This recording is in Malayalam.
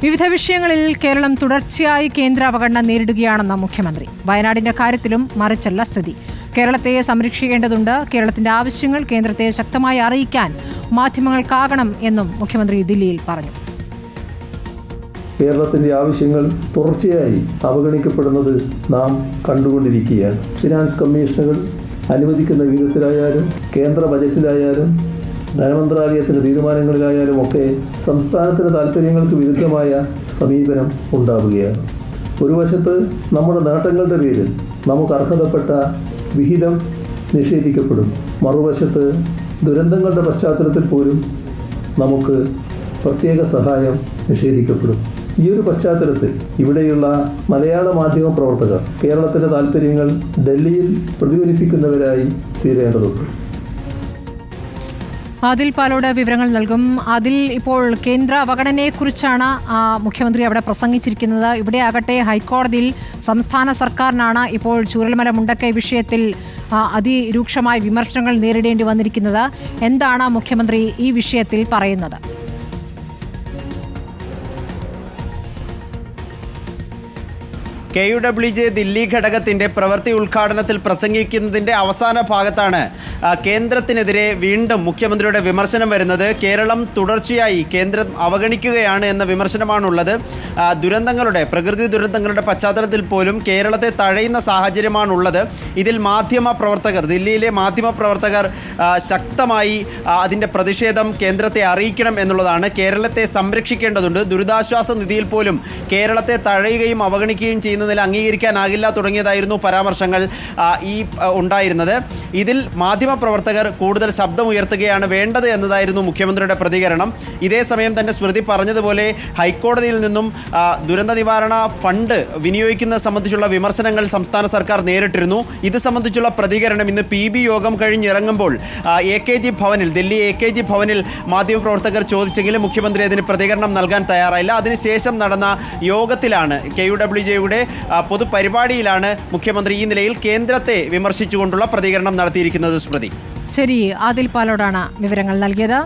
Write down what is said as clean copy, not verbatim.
വിവിധ വിഷയങ്ങളിൽ കേരളം തുടർച്ചയായി കേന്ദ്ര അവഗണന നേരിടുകയാണെന്ന് മുഖ്യമന്ത്രി. വയനാടിന്റെ കാര്യത്തിലും മറിച്ചല്ല സ്ഥിതി. കേരളത്തെ സംരക്ഷിക്കേണ്ടതുണ്ട്. കേരളത്തിന്റെ ആവശ്യങ്ങൾ കേന്ദ്രത്തെ ശക്തമായി അറിയിക്കാൻ മാധ്യമങ്ങൾക്കാകണം എന്നും മുഖ്യമന്ത്രി ദില്ലിയിൽ പറഞ്ഞു. കേരളത്തിന്റെ ആവശ്യങ്ങൾ തുടർച്ചയായി അവഗണിക്കപ്പെടുന്നത് നാം കണ്ടുകൊണ്ടിരിക്കുകയാണ്. ഫിനാൻസ് കമ്മീഷനുകൾ അനുവദിക്കുന്ന വിധത്തിലായാലും കേന്ദ്ര ബജറ്റിലായാലും ധനമന്ത്രാലയത്തിൻ്റെ തീരുമാനങ്ങളിലായാലും ഒക്കെ സംസ്ഥാനത്തിൻ്റെ താല്പര്യങ്ങൾക്ക് വിരുദ്ധമായ സമീപനം ഉണ്ടാവുകയാണ്. ഒരു വശത്ത് നമ്മുടെ നേട്ടങ്ങളുടെ പേരിൽ നമുക്ക് അർഹതപ്പെട്ട വിഹിതം നിഷേധിക്കപ്പെടും. മറുവശത്ത് ദുരന്തങ്ങളുടെ പശ്ചാത്തലത്തിൽ പോലും നമുക്ക് പ്രത്യേക സഹായം നിഷേധിക്കപ്പെടും. ഈ ഒരു പശ്ചാത്തലത്തിൽ ഇവിടെയുള്ള മലയാള മാധ്യമ പ്രവർത്തകർ കേരളത്തിൻ്റെ താല്പര്യങ്ങൾ ഡൽഹിയിൽ പ്രതിഫലിപ്പിക്കുന്നവരായി തീരേണ്ടതുണ്ട്. ആദിൽ പാലോട് വിവരങ്ങൾ നൽകും. അതിൽ ഇപ്പോൾ കേന്ദ്ര അവഗണനയെക്കുറിച്ചാണ് മുഖ്യമന്ത്രി അവിടെ പ്രസംഗിച്ചിരിക്കുന്നത്. ഇവിടെ ആകട്ടെ ഹൈക്കോടതിയിൽ സംസ്ഥാന സർക്കാരിനാണ് ഇപ്പോൾ ചൂരൽമല മുണ്ടക്കൈ വിഷയത്തിൽ അതിരൂക്ഷമായ വിമർശനങ്ങൾ നേരിടേണ്ടി വന്നിരിക്കുന്നത്. എന്താണ് മുഖ്യമന്ത്രി ഈ വിഷയത്തിൽ പറയുന്നത്? KUWJ ദില്ലി ഘടകത്തിൻ്റെ പ്രവൃത്തി ഉദ്ഘാടനത്തിൽ പ്രസംഗിക്കുന്നതിൻ്റെ അവസാന ഭാഗത്താണ് കേന്ദ്രത്തിനെതിരെ വീണ്ടും മുഖ്യമന്ത്രിയുടെ വിമർശനം വരുന്നത്. കേരളം തുടർച്ചയായി കേന്ദ്രം അവഗണിക്കുകയാണ് എന്ന വിമർശനമാണുള്ളത്. പ്രകൃതി ദുരന്തങ്ങളുടെ പശ്ചാത്തലത്തിൽ പോലും കേരളത്തെ തഴയുന്ന സാഹചര്യമാണുള്ളത്. ഇതിൽ ദില്ലിയിലെ മാധ്യമ പ്രവർത്തകർ ശക്തമായി അതിൻ്റെ പ്രതിഷേധം കേന്ദ്രത്തെ അറിയിക്കണം എന്നുള്ളതാണ്. കേരളത്തെ സംരക്ഷിക്കേണ്ടതുണ്ട്. ദുരിതാശ്വാസ നിധിയിൽ പോലും കേരളത്തെ തഴയുകയും അവഗണിക്കുകയും ചെയ്യുന്നതിൽ അംഗീകരിക്കാനാകില്ല തുടങ്ങിയതായിരുന്നു പരാമർശങ്ങൾ ഉണ്ടായിരുന്നത്. ഇതിൽ മാധ്യമപ്രവർത്തകർ കൂടുതൽ ശബ്ദമുയർത്തുകയാണ് വേണ്ടത് എന്നതായിരുന്നു മുഖ്യമന്ത്രിയുടെ പ്രതികരണം. ഇതേസമയം തന്നെ സ്മൃതി പറഞ്ഞതുപോലെ ഹൈക്കോടതിയിൽ നിന്നും ദുരന്ത നിവാരണ ഫണ്ട് വിനിയോഗിക്കുന്നത് സംബന്ധിച്ചുള്ള വിമർശനങ്ങൾ സംസ്ഥാന സർക്കാർ നേരിട്ടിരുന്നു. ഇത് സംബന്ധിച്ചുള്ള പ്രതികരണം ഇന്ന് PB യോഗം കഴിഞ്ഞിറങ്ങുമ്പോൾ ദില്ലി AKG ഭവനിൽ മാധ്യമപ്രവർത്തകർ ചോദിച്ചെങ്കിലും മുഖ്യമന്ത്രി അതിന് പ്രതികരണം നൽകാൻ തയ്യാറായില്ല. അതിനുശേഷം നടന്ന യോഗത്തിലാണ് KUWJയുടെ പൊതുപരിപാടിയിലാണ് മുഖ്യമന്ത്രി ഈ നിലയിൽ കേന്ദ്രത്തെ വിമർശിച്ചുകൊണ്ടുള്ള പ്രതികരണം നടത്തിയിരിക്കുന്നത്. സ്മൃതി, ശരി. ആദിൽ പാലോടാണ് വിവരങ്ങൾ നൽകിയത്.